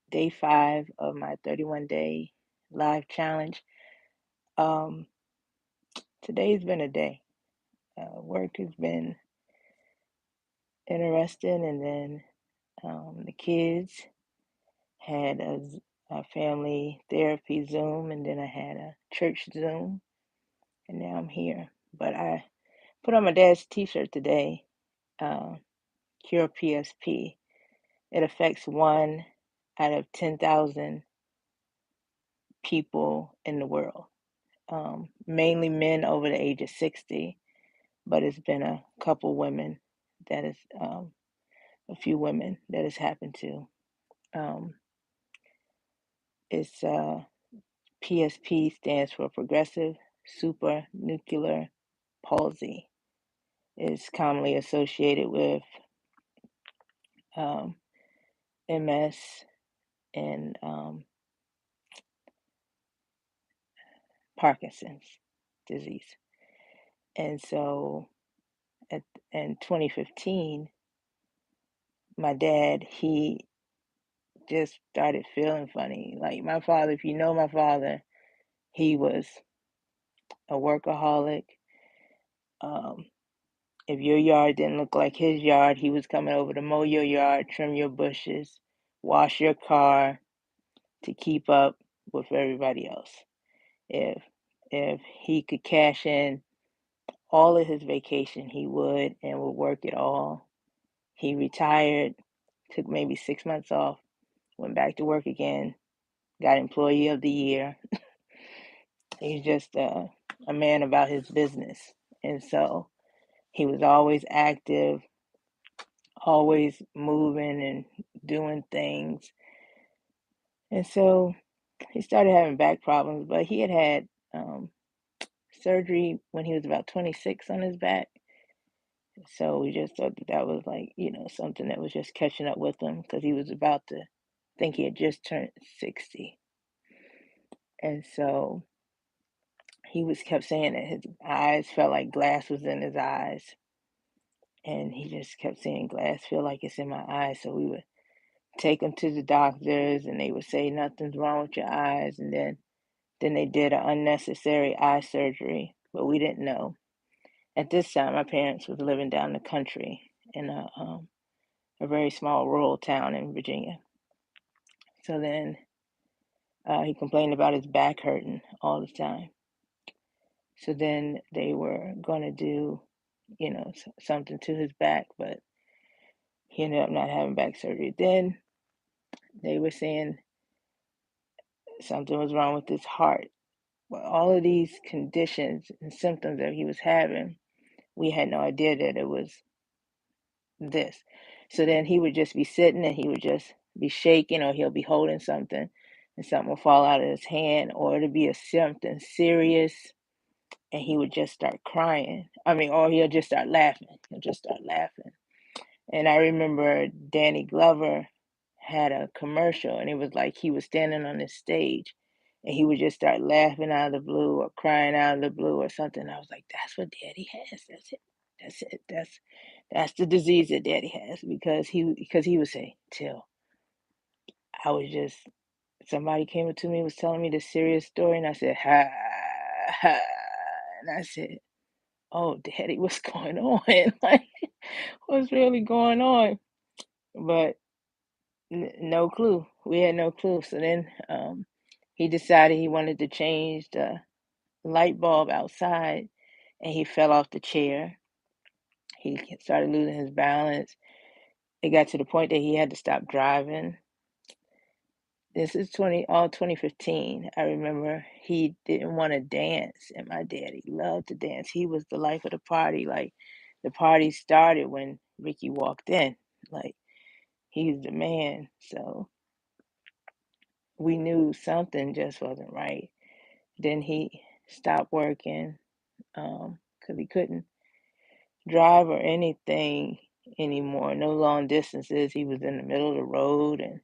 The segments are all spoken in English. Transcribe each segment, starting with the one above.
day 5 of my 31-day live challenge. Um, Today's been a day. Work has been interesting, and then the kids had a family therapy Zoom, and then I had a church Zoom, and now I'm here. But I put on my dad's t-shirt today, uh, Cure PSP. It affects 1 out of 10,000 people in the world, mainly men over the age of 60, but it's been a couple women that is, a few women that has happened to. Um, it's PSP stands for Progressive Supranuclear Palsy. It's commonly associated with um, MS and Parkinson's disease. And so in 2015, my dad, he just started feeling funny. Like my father, if you know my father, he was a workaholic. Um, if your yard didn't look like his yard, he was coming over to mow your yard, trim your bushes, wash your car to keep up with everybody else. If if he could cash in all of his vacation, he would and would work it all. He retired, took maybe 6 months off, went back to work again, got Employee of the Year. He's just a man about his business. And so he was always active, always moving and doing things. And so he started having back problems, but he had surgery when he was about 26 on his back. So we just thought that that was like, something that was just catching up with him because he was about to think he had just turned 60. And so he was kept saying that his eyes felt like glass was in his eyes. And he just kept saying, glass feel like it's in my eyes. So we would take him to the doctors and they would say nothing's wrong with your eyes. And then they did an unnecessary eye surgery, but we didn't know. At this time, my parents was living down the country in a very small rural town in Virginia. So then he complained about his back hurting all the time. So then they were going to do, something to his back, but he ended up not having back surgery. Then they were saying something was wrong with his heart. Well, all of these conditions and symptoms that he was having, we had no idea that it was this. So then he would just be sitting and he would just be shaking, or he'll be holding something and something will fall out of his hand, or it'll be something serious and he would just start crying. I mean, or he'll just start laughing. He'll just start laughing. And I remember Danny Glover had a commercial and it was like he was standing on this stage and he would just start laughing out of the blue or crying out of the blue or something. I was like, that's what Daddy has. That's it. That's it. That's the disease that Daddy has, because he would say, Till, I was just somebody came up to me, was telling me this serious story, and I said, ha ha, and I said, oh, Daddy, what's going on? Like, what's really going on? But no clue. We had no clue. So then he decided he wanted to change the light bulb outside, and he fell off the chair. He started losing his balance. It got to the point that he had to stop driving. This is 2015. I remember he didn't want to dance, and my daddy loved to dance. He was the life of the party. Like, the party started when Ricky walked in. Like, he's the man. So we knew something just wasn't right. Then he stopped working because he couldn't drive or anything anymore. No long distances. He was in the middle of the road, and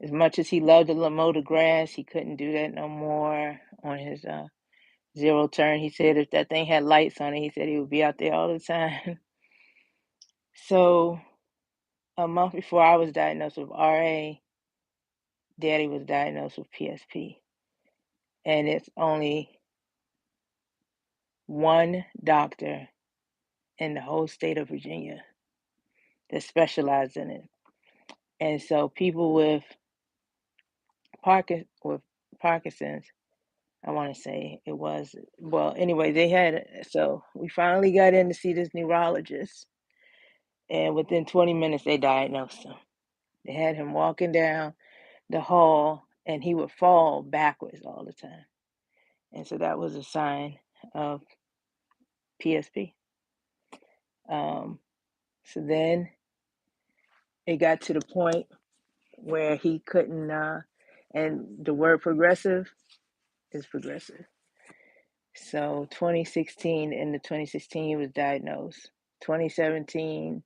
as much as he loved to mow the grass, he couldn't do that no more on his zero turn. He said if that thing had lights on it, he said he would be out there all the time. So a month before I was diagnosed with RA, Daddy was diagnosed with PSP, and it's only one doctor in the whole state of Virginia that specializes in it. And so people with with Parkinson's, I want to say it was, well, anyway, so we finally got in to see this neurologist, and within 20 minutes they diagnosed him. They had him walking down the hall, and he would fall backwards all the time. And so that was a sign of PSP. So then it got to the point where he couldn't, and the word progressive is progressive. So 2016, in the 2016, he was diagnosed. 2017,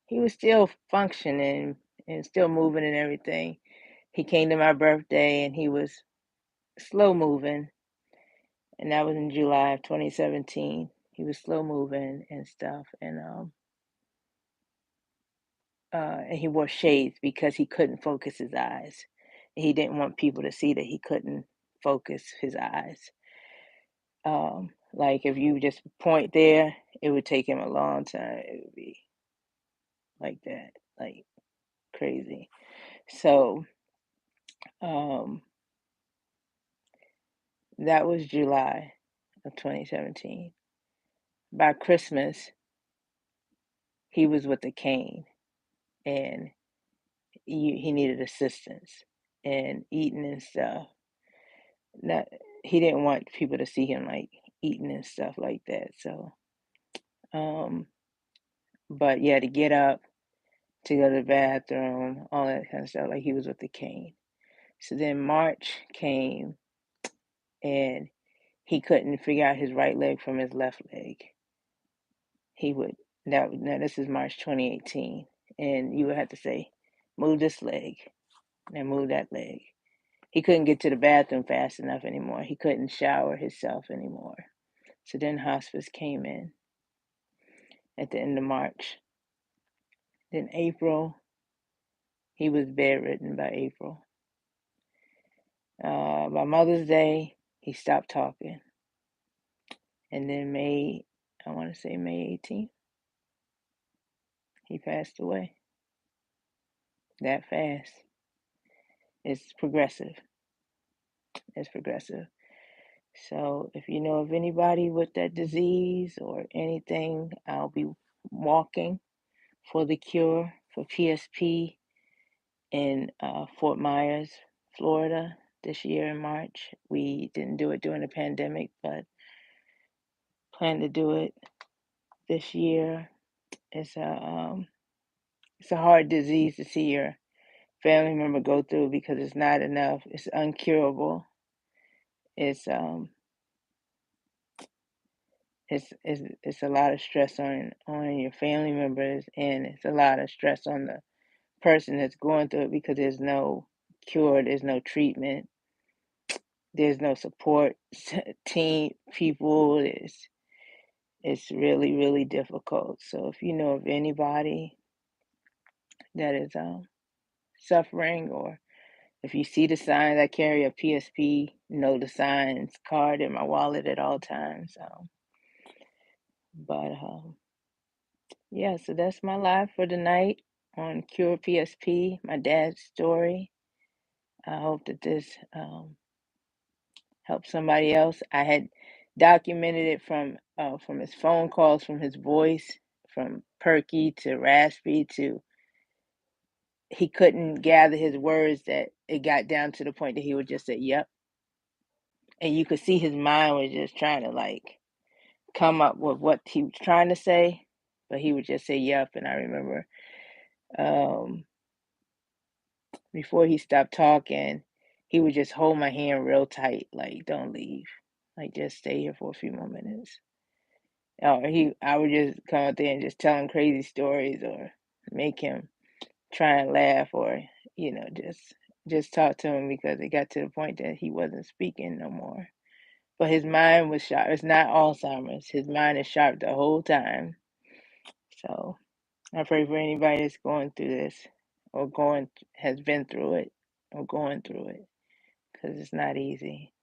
he was still functioning and still moving and everything. He came to my birthday and he was slow moving, and that was in July of 2017. He was slow moving and stuff, and he wore shades because he couldn't focus his eyes. He didn't want people to see that he couldn't focus his eyes. Like if you just point there, it would take him a long time. It would be like that, like crazy. So um, that was July of 2017. By Christmas, he was with a cane, and he needed assistance and eating and stuff. Not He didn't want people to see him like eating and stuff like that. So, um, but yeah, to get up, to go to the bathroom, all that kind of stuff. Like he was with the cane. So then March came, and he couldn't figure out his right leg from his left leg. He would Now this is March 2018, and you would have to say, move this leg and move that leg. He couldn't get to the bathroom fast enough anymore. He couldn't shower himself anymore. So then hospice came in at the end of March. Then April, he was bedridden by April. By Mother's Day, he stopped talking. And then I want to say May 18th, he passed away. That fast. It's progressive. It's progressive. So if you know of anybody with that disease or anything, I'll be walking for the cure for PSP in Fort Myers, Florida this year in March. We didn't do it during the pandemic, but plan to do it this year. It's a hard disease to see your family member go through because it's not enough. It's uncurable. It's it's a lot of stress on your family members, and it's a lot of stress on the person that's going through it because there's no cure, there's no treatment, there's no support team people. It's really, really difficult. So if you know of anybody that is suffering, or if you see the signs, I carry a PSP know the signs card in my wallet at all times. But yeah, so that's my live for tonight on Cure PSP, my dad's story. I hope that this helps somebody else. I had documented it from his phone calls, from his voice, from perky to raspy to he couldn't gather his words, that it got down to the point that he would just say, yep. And you could see his mind was just trying to like come up with what he was trying to say, but he would just say, yep. And I remember um, before he stopped talking, he would just hold my hand real tight, like, don't leave. Like, just stay here for a few more minutes. Or I would just come out there and just tell him crazy stories or make him try and laugh, or just talk to him because it got to the point that he wasn't speaking no more. But his mind was sharp. It's not Alzheimer's. His mind is sharp the whole time. So I pray for anybody that's going through this. or has been through it or going through it, because it's not easy.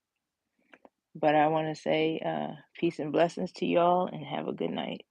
But I want to say peace and blessings to y'all and have a good night.